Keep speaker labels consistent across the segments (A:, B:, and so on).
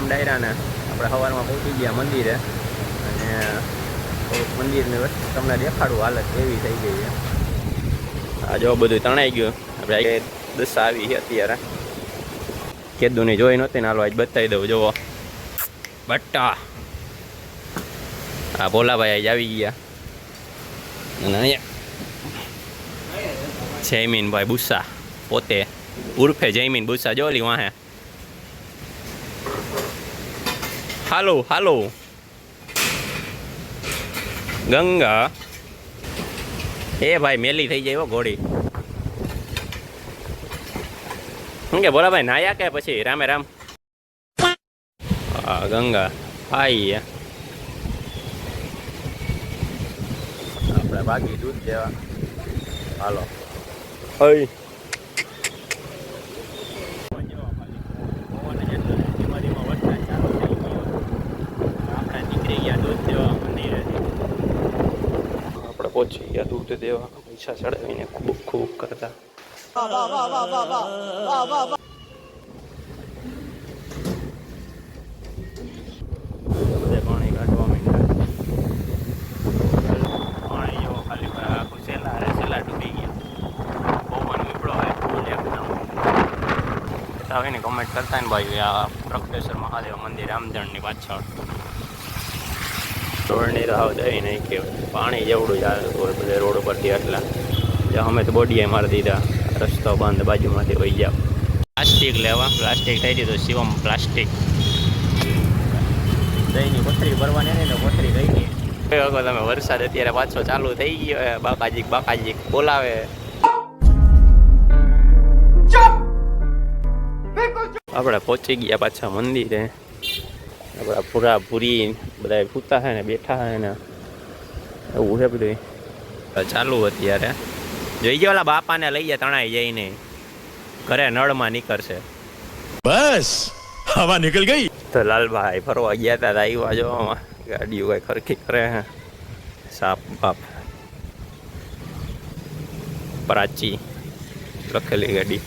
A: રામ ડાયરા ને આપણે સવારમાં પહોંચી ગયા મંદિરે અને મંદિરની વસ્તુ તમને દેખાડું હાલત કેવી થઈ ગઈ છે. આ જો બધું તણાઈ ગયું. આપણે દશા આવી છે અત્યારે. કેદુની જોઈ નહોતી ને હાલો આજ બતાવી દઉં. જુઓ બટ્ટા હા ભોલાભાઈ આજ આવી ગયા અને અહીંયા જયમીનભાઈ બુસ્સા પોતે ઉર્ફે જયમીન બુસ્સા જોલી વાહે. હાલો હાલો ગંગા એ ભાઈ મેલી થઈ જાય ઘોડી. શું કે બોલા ભાઈ નાયા કે પછી રામે રામ. હા ગંગા ભાઈ આપણે બાકી દૂધ દેવા હાલો. હઈ પહોંચી ગયા દૂધ દેવા. પૈસા ચડાવીને ખૂબ ખૂબ કરતા. બધે પાણી કાઢવા માંડ્યા. પાણી જેવો ખાલી આખું સેલા ડૂબી ગયા. પવન ઉપડો હોય ફૂલ એકદમ. આવે ને કમેન્ટ કરતા ને ભાઈ આ પ્રગટેશ્વર મહાદેવ મંદિર રામધણની પાછળ રોડની રાહ દઈ નહીં કે પાણી જેવડું જ આવે હોય બધે રોડ ઉપરથી. એટલા અમે તો બોડીએ મારી દીધા. રસ્તો બંધ બાજુમાંથી વહી જાવ. પ્લાસ્ટિક લેવા પ્લાસ્ટિક થઈ દીધું. શિવમ પ્લાસ્ટિક દહીંની કોથળી ભરવાની નહીં તો કોથળી થઈ ગઈ. તમે વરસાદ અત્યારે પાછો ચાલુ થઈ ગયો. બાકાજી બોલાવે. આપણે પહોંચી ગયા પાછા મંદિરે. આપણા પૂરી બધા પૂતા છે ને બેઠા છે ને એવું છે બધું ચાલુ. અત્યારે જોઈ ગયા ઓલા બાપાને લઈ ગયા તણાઈ જઈને ઘરે નળમાં નીકળશે.
B: બસ હવા નીકળ ગઈ.
A: તો લાલભાઈ ફરવા ગયા હતા આવ્યા જોવામાં ગાડીઓ કઈ ખરખી કરે હે. સાપ બાપ પ્રાચી લખેલી ગાડી.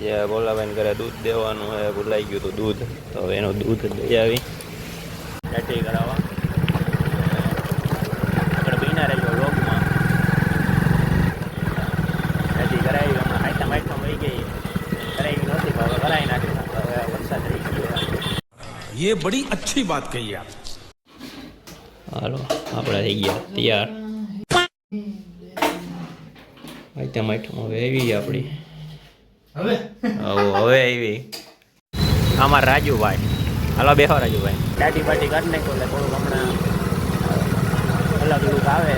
A: જે બોલાભાઈને ઘરે દૂધ દેવાનું હોય ભૂલાઈ ગયું હતું દૂધ. તો એનું દૂધ લઈ આવી રેટી કરાવવા. આગળ બીના રહી ગયો રોગમાં રેટી કરાવી. હમણાં હાઈટમાં વહી ગઈ. કરાવી નહોતી પણ હવે કરાવી નાખી. હવે વરસાદ રહી ગયો.
B: ये बड़ी अच्छी बात कही आप.
A: હાલો આપણે થઈ ગયા તૈયાર. હાઈટમાં હવે આવી આપણી હવે આવી અમારા રાજુભાઈ. હાલો બેહો રાજુભાઈ. દાઢી બાટી કાઢી નાખો એટલે થોડુંક હમણાં અલગ લુક આવે.